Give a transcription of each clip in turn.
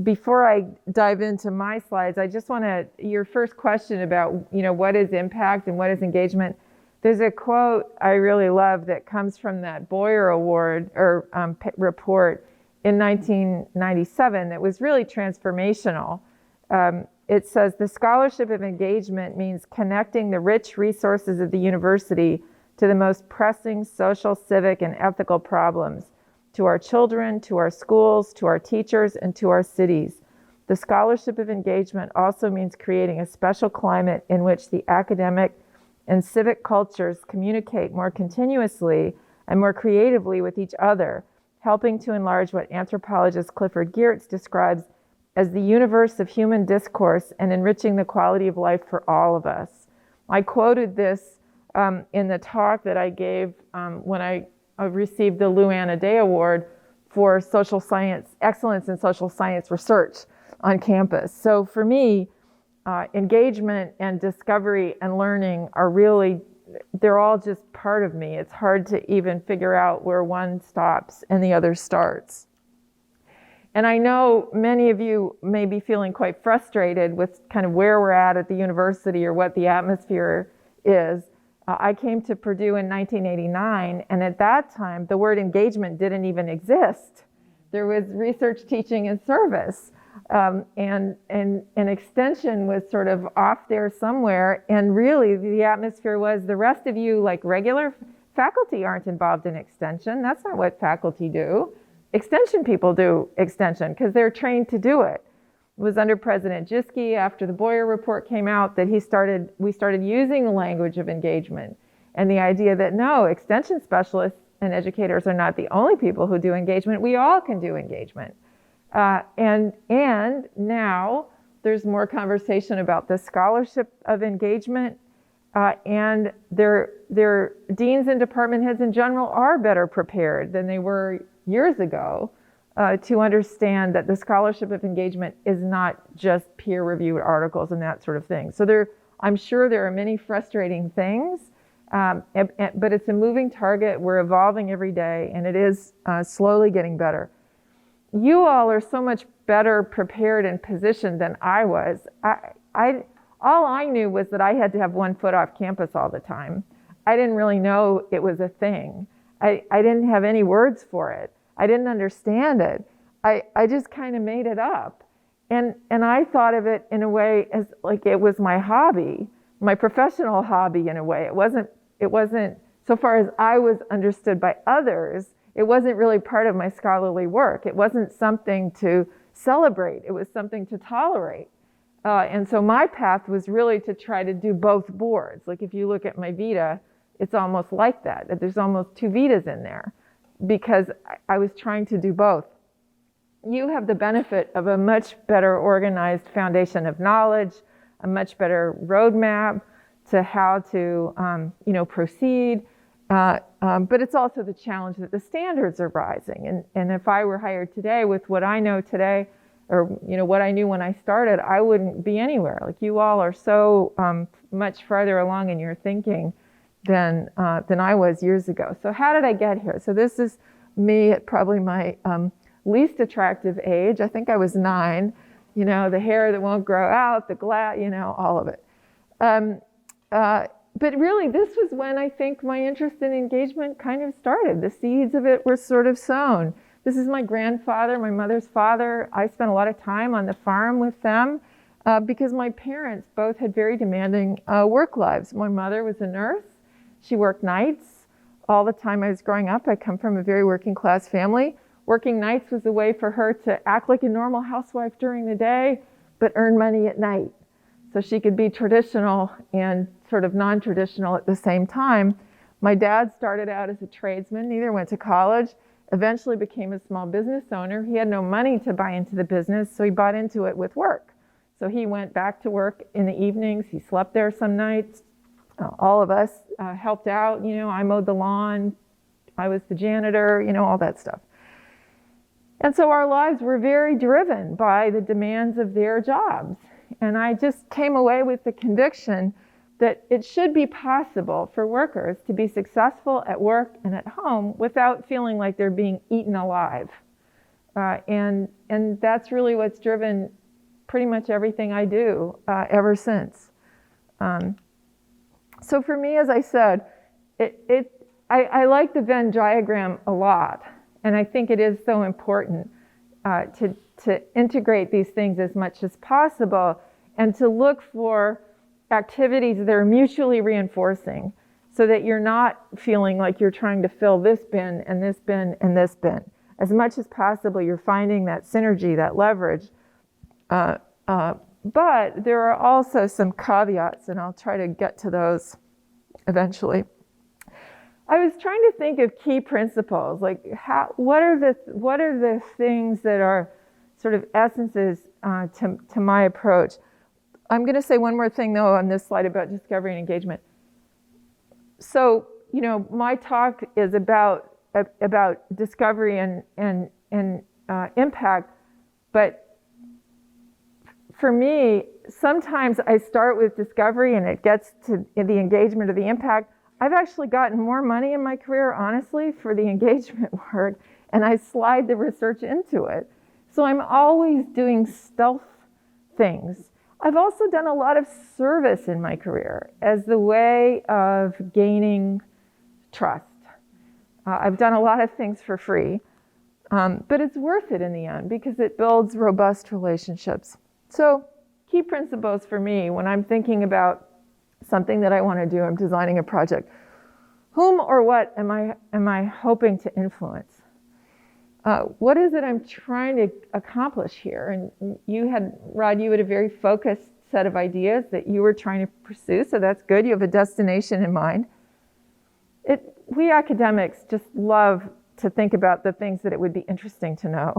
before I dive into my slides, I just want to, your first question about, what is impact and what is engagement? There's a quote I really love that comes from that Boyer Award or report in 1997 that was really transformational. It says, the scholarship of engagement means connecting the rich resources of the university to the most pressing social, civic, and ethical problems, to our children, to our schools, to our teachers, and to our cities. The scholarship of engagement also means creating a special climate in which the academic and civic cultures communicate more continuously and more creatively with each other, helping to enlarge what anthropologist Clifford Geertz describes as the universe of human discourse and enriching the quality of life for all of us. I quoted this in the talk that I gave when I received the Lou Anna Day Award for social science, excellence in social science research on campus. So for me, engagement and discovery and learning are really, they're all just part of me. It's hard to even figure out where one stops and the other starts. And I know many of you may be feeling quite frustrated with kind of where we're at the university or what the atmosphere is. I came to Purdue in 1989, and at that time, the word engagement didn't even exist. There was research, teaching, and service. And extension was sort of off there somewhere. And really, the atmosphere was the rest of you, like regular faculty, aren't involved in extension. That's not what faculty do. Extension people do extension because they're trained to do it. It was under President Jischke, after the Boyer report came out, that we started using the language of engagement and the idea that no, extension specialists and educators are not the only people who do engagement. We all can do engagement. And now there's more conversation about the scholarship of engagement, and their deans and department heads in general are better prepared than they were years ago to understand that the scholarship of engagement is not just peer-reviewed articles and that sort of thing. So I'm sure there are many frustrating things, but it's a moving target. We're evolving every day, and it is slowly getting better. You all are so much better prepared and positioned than I was. All I knew was that I had to have one foot off campus all the time. I didn't really know it was a thing. I didn't have any words for it. I didn't understand it. I just kind of made it up. And I thought of it in a way as like it was my hobby, my professional hobby in a way. It wasn't, so far as I was understood by others, it wasn't really part of my scholarly work. It wasn't something to celebrate. It was something to tolerate. And so my path was really to try to do both boards. Like if you look at my vita, it's almost like that. There's almost two vitas in there because I was trying to do both. You have the benefit of a much better organized foundation of knowledge, a much better roadmap to how to proceed. But it's also the challenge that the standards are rising. And if I were hired today with what I know today, or what I knew when I started, I wouldn't be anywhere. Like you all are so much farther along in your thinking than I was years ago. So how did I get here? So this is me at probably my least attractive age. I think I was 9. The hair that won't grow out, the all of it. But really, this was when I think my interest in engagement kind of started. The seeds of it were sort of sown. This is my grandfather, my mother's father. I spent a lot of time on the farm with them because my parents both had very demanding work lives. My mother was a nurse. She worked nights all the time I was growing up. I come from a very working class family. Working nights was a way for her to act like a normal housewife during the day, but earn money at night. So she could be traditional and sort of non-traditional at the same time. My dad started out as a tradesman, neither went to college, eventually became a small business owner. He had no money to buy into the business, so he bought into it with work. So he went back to work in the evenings. He slept there some nights. All of us helped out. I mowed the lawn. I was the janitor, all that stuff. And so our lives were very driven by the demands of their jobs. And I just came away with the conviction that it should be possible for workers to be successful at work and at home without feeling like they're being eaten alive. And that's really what's driven pretty much everything I do ever since. So for me, as I said, I like the Venn diagram a lot, and I think it is so important to integrate these things as much as possible and to look for activities that are mutually reinforcing so that you're not feeling like you're trying to fill this bin and this bin and this bin. As much as possible, you're finding that synergy, that leverage. But there are also some caveats, and I'll try to get to those eventually. I was trying to think of key principles, like what are the things that are sort of essences to my approach. I'm going to say one more thing though on this slide about discovery and engagement. So, my talk is about discovery and impact, but for me, sometimes I start with discovery and it gets to the engagement or the impact. I've actually gotten more money in my career, honestly, for the engagement work, and I slide the research into it. So I'm always doing stealth things. I've also done a lot of service in my career as the way of gaining trust. I've done a lot of things for free, but it's worth it in the end because it builds robust relationships. So key principles for me when I'm thinking about something that I want to do, I'm designing a project. Whom or what am I hoping to influence? What is it I'm trying to accomplish here? And Rod, you had a very focused set of ideas that you were trying to pursue, so that's good. You have a destination in mind. We academics just love to think about the things that it would be interesting to know.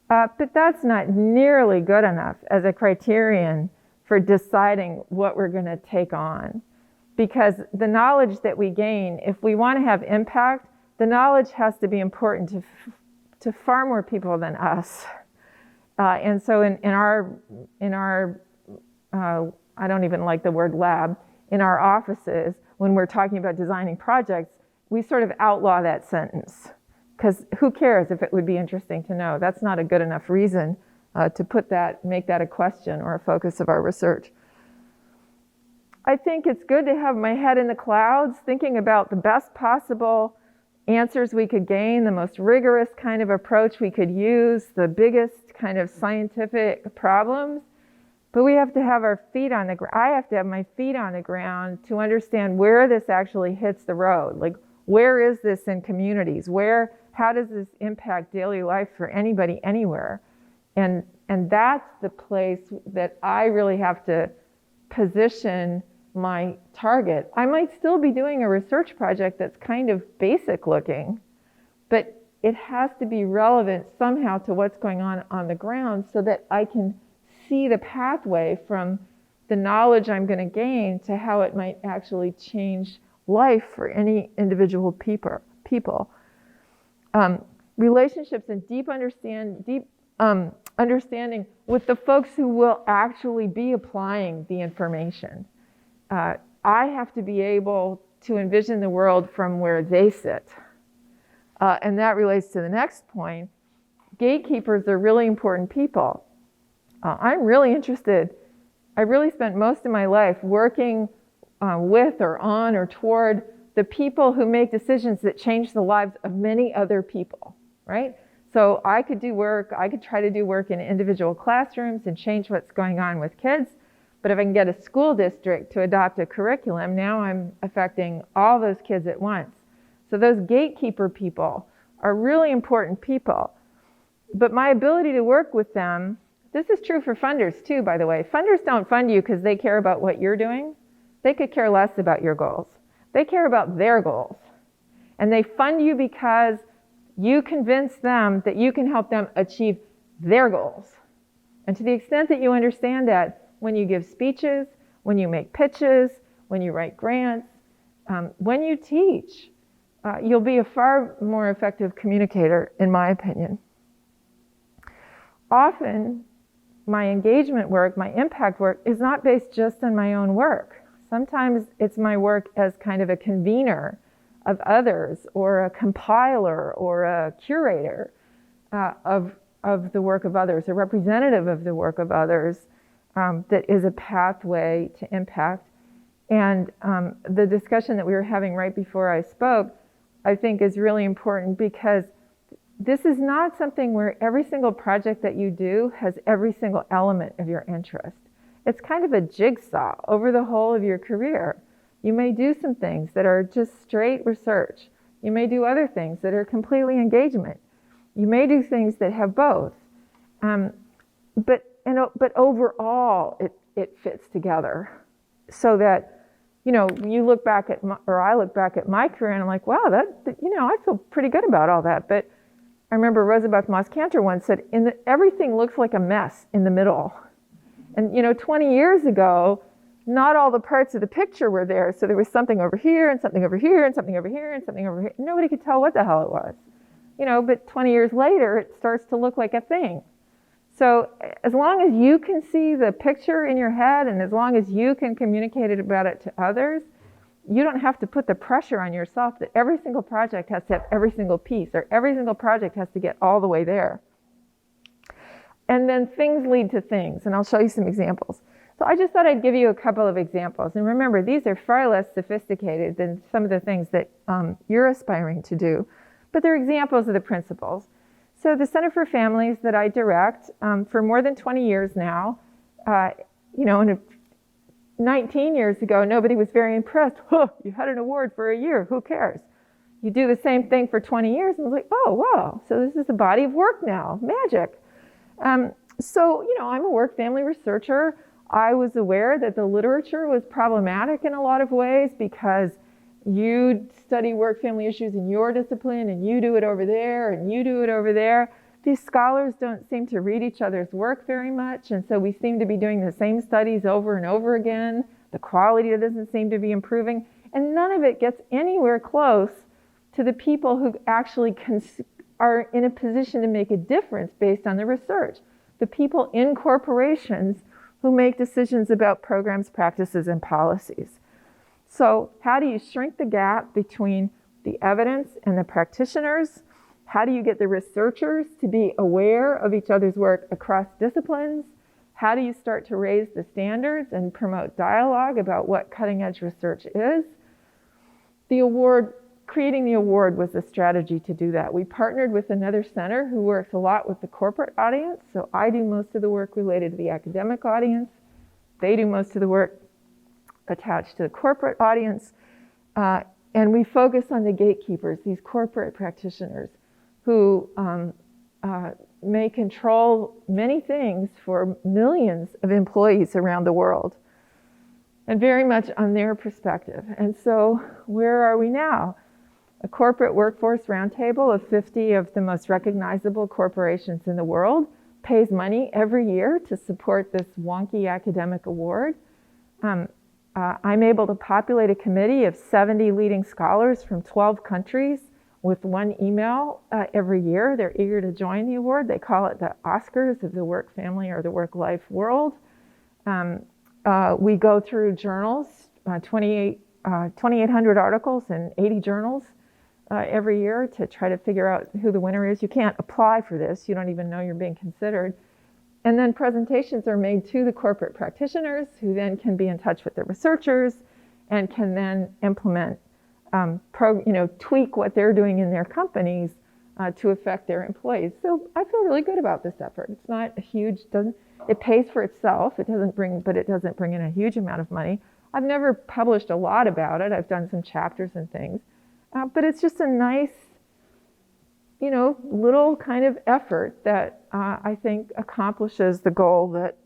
But that's not nearly good enough as a criterion for deciding what we're going to take on. Because the knowledge that we gain, if we want to have impact, the knowledge has to be important to far more people than us. And so in our I don't even like the word lab, in our offices, when we're talking about designing projects, we sort of outlaw that sentence. Because who cares if it would be interesting to know? That's not a good enough reason to make that a question or a focus of our research. I think it's good to have my head in the clouds, thinking about the best possible answers we could gain, the most rigorous kind of approach we could use, the biggest kind of scientific problems. But we have to have our feet on the ground. I have to have my feet on the ground to understand where this actually hits the road. Like, where is this in communities? How does this impact daily life for anybody, anywhere? And that's the place that I really have to position my target. I might still be doing a research project that's kind of basic looking, but it has to be relevant somehow to what's going on the ground so that I can see the pathway from the knowledge I'm going to gain to how it might actually change life for any individual people. Relationships and deep understanding with the folks who will actually be applying the information. I have to be able to envision the world from where they sit. And that relates to the next point. Gatekeepers are really important people. I'm really interested. I really spent most of my life working with or on or toward the people who make decisions that change the lives of many other people, right? So I could try to do work in individual classrooms and change what's going on with kids. But if I can get a school district to adopt a curriculum, now I'm affecting all those kids at once. So those gatekeeper people are really important people. But my ability to work with them, this is true for funders too, by the way. Funders don't fund you because they care about what you're doing. They could care less about your goals. They care about their goals. And they fund you because you convince them that you can help them achieve their goals. And to the extent that you understand that, when you give speeches, when you make pitches, when you write grants, when you teach, you'll be a far more effective communicator, in my opinion. Often, my engagement work, my impact work, is not based just on my own work. Sometimes it's my work as kind of a convener of others, or a compiler, or a curator. of the work of others, a representative of the work of others, that is a pathway to impact. And the discussion that we were having right before I spoke, I think is really important, because this is not something where every single project that you do has every single element of your interest. It's kind of a jigsaw over the whole of your career. You may do some things that are just straight research. You may do other things that are completely engagement. You may do things that have both. But overall, it fits together, so that, you look back at I look back at my career and I'm like, wow, I feel pretty good about all that. But I remember Rosabeth Moss Kanter once said, everything looks like a mess in the middle. And 20 years ago, not all the parts of the picture were there. So there was something over here and something over here and something over here and something over here. Nobody could tell what the hell it was. But 20 years later, it starts to look like a thing. So as long as you can see the picture in your head, and as long as you can communicate about it to others, you don't have to put the pressure on yourself that every single project has to have every single piece, or every single project has to get all the way there. And then things lead to things, and I'll show you some examples. So I just thought I'd give you a couple of examples. And remember, these are far less sophisticated than some of the things that you're aspiring to do, but they're examples of the principles. So the Center for Families that I direct for more than 20 years now, 19 years ago, nobody was very impressed. Huh, you had an award for a year, who cares? You do the same thing for 20 years, and it's like, oh, wow, so this is a body of work now, magic. So, I'm a work family researcher. I was aware that the literature was problematic in a lot of ways, because you study work family issues in your discipline, and you do it over there, and you do it over there. These scholars don't seem to read each other's work very much, and so we seem to be doing the same studies over and over again. The quality doesn't seem to be improving, and none of it gets anywhere close to the people who actually are in a position to make a difference based on the research. The people in corporations who make decisions about programs, practices, and policies. So how do you shrink the gap between the evidence and the practitioners? How do you get the researchers to be aware of each other's work across disciplines? How do you start to raise the standards and promote dialogue about what cutting-edge research is? Creating the award was a strategy to do that. We partnered with another center who works a lot with the corporate audience. So I do most of the work related to the academic audience. They do most of the work attached to the corporate audience. And we focus on the gatekeepers, these corporate practitioners who may control many things for millions of employees around the world, and very much on their perspective. And so where are we now? A corporate workforce roundtable of 50 of the most recognizable corporations in the world pays money every year to support this wonky academic award. I'm able to populate a committee of 70 leading scholars from 12 countries with one email every year. They're eager to join the award. They call it the Oscars of the work family or the work-life world. We go through journals, 2,800 articles in 80 journals every year to try to figure out who the winner is. You can't apply for this. You don't even know you're being considered. And then presentations are made to the corporate practitioners, who then can be in touch with the researchers and can then implement, tweak what they're doing in their companies to affect their employees. So I feel really good about this effort. It's not a huge, it pays for itself. It doesn't bring in a huge amount of money. I've never published a lot about it. I've done some chapters and things, but it's just a nice, little kind of effort that I think accomplishes the goal that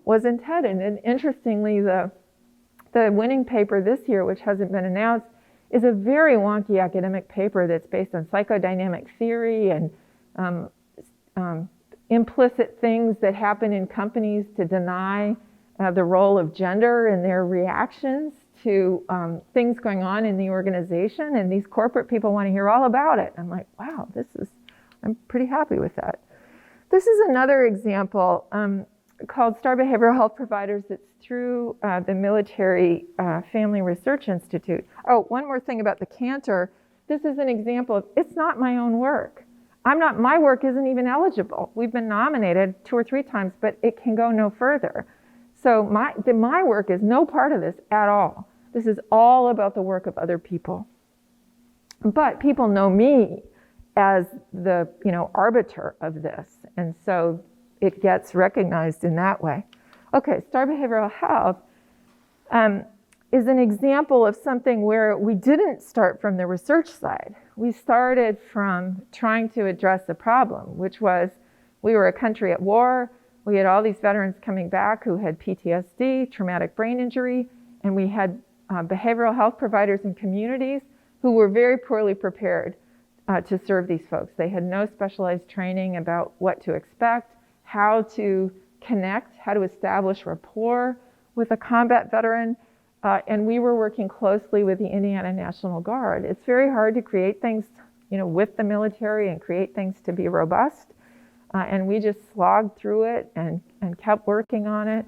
was intended. And interestingly, the winning paper this year, which hasn't been announced, is a very wonky academic paper that's based on psychodynamic theory and implicit things that happen in companies to deny the role of gender in their reactions to things going on in the organization. And these corporate people want to hear all about it. I'm like, wow, I'm pretty happy with that. This is another example called Star Behavioral Health Providers. It's through the Military Family Research Institute. Oh, one more thing about the Kanter. This is an example of, it's not my own work. My work isn't even eligible. We've been nominated 2 or 3 times, but it can go no further. So my work is no part of this at all. This is all about the work of other people. But people know me as the, arbiter of this. And so it gets recognized in that way. Okay, STAR Behavioral Health is an example of something where we didn't start from the research side. We started from trying to address the problem, which was we were a country at war. We had all these veterans coming back who had PTSD, traumatic brain injury, and we had behavioral health providers in communities who were very poorly prepared to serve these folks. They had no specialized training about what to expect, how to connect, how to establish rapport with a combat veteran. And we were working closely with the Indiana National Guard. It's very hard to create things, with the military and create things to be robust. And we just slogged through it and kept working on it.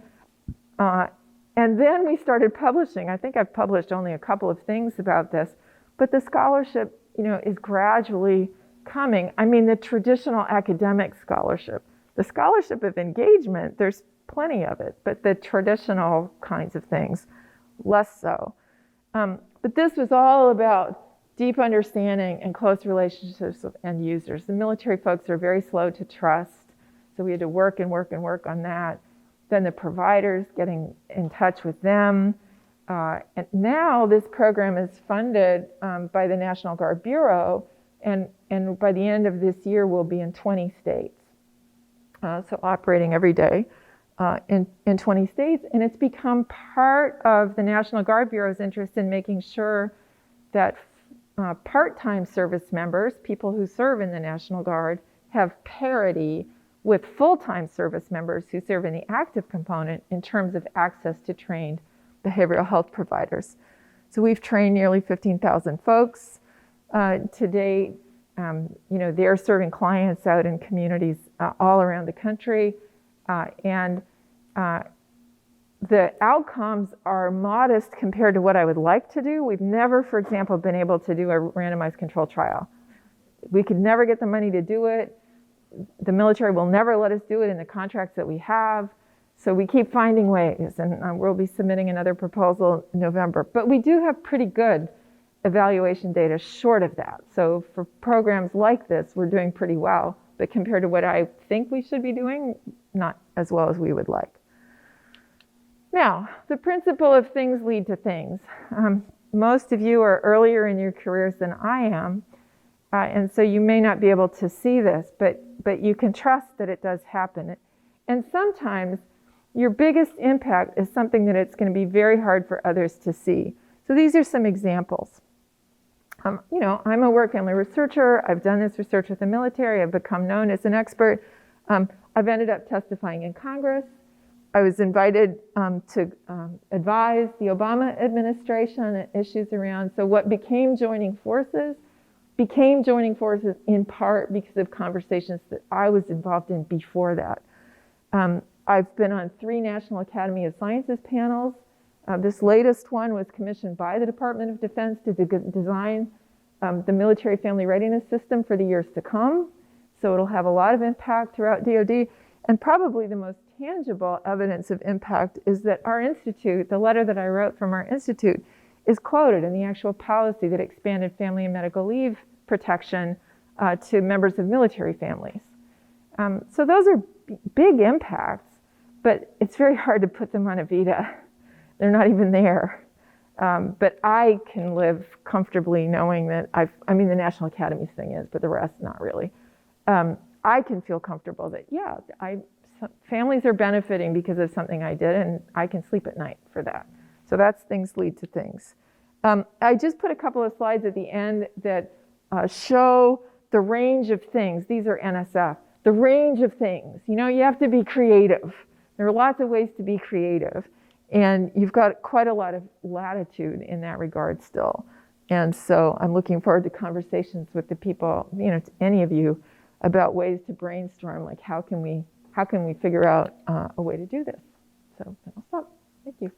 And then we started publishing. I think I've published only a couple of things about this, but the scholarship, is gradually coming. I mean, the traditional academic scholarship, the scholarship of engagement, there's plenty of it, but the traditional kinds of things, less so. But this was all about deep understanding and close relationships with end users. The military folks are very slow to trust, so we had to work and work and work on that. Then the providers, getting in touch with them. And now this program is funded by the National Guard Bureau, and by the end of this year we'll be in 20 states. So operating every day in 20 states, and it's become part of the National Guard Bureau's interest in making sure that part-time service members, people who serve in the National Guard, have parity with full-time service members who serve in the active component in terms of access to trained behavioral health providers. So we've trained nearly 15,000 folks to date. They're serving clients out in communities all around the country. And the outcomes are modest compared to what I would like to do. We've never, for example, been able to do a randomized control trial. We could never get the money to do it. The military will never let us do it in the contracts that we have. So we keep finding ways, and we'll be submitting another proposal in November. But we do have pretty good evaluation data short of that. So for programs like this, we're doing pretty well. But compared to what I think we should be doing, not as well as we would like. Now, the principle of things lead to things. Most of you are earlier in your careers than I am, and so you may not be able to see this, but you can trust that it does happen. And sometimes your biggest impact is something that it's going to be very hard for others to see. So these are some examples. I'm a work family researcher. I've done this research with the military. I've become known as an expert. I've ended up testifying in Congress. I was invited to advise the Obama administration on issues around. So what became joining forces in part because of conversations that I was involved in before that. I've been on 3 National Academy of Sciences panels. This latest one was commissioned by the Department of Defense to design the military family readiness system for the years to come. So it'll have a lot of impact throughout DoD. And probably the most tangible evidence of impact is that our institute, the letter that I wrote from our institute, is quoted in the actual policy that expanded family and medical leave protection to members of military families. So those are big impacts, but it's very hard to put them on a vita. They're not even there. But I can live comfortably knowing that the National Academies thing is, but the rest not really. I can feel comfortable that, families are benefiting because of something I did, and I can sleep at night for that. So that's things lead to things. I just put a couple of slides at the end that show the range of things. These are NSF. The range of things. You have to be creative. There are lots of ways to be creative. And you've got quite a lot of latitude in that regard still. And so I'm looking forward to conversations with the people, to any of you, about ways to brainstorm, like how can we figure out a way to do this. So I'll stop. Thank you.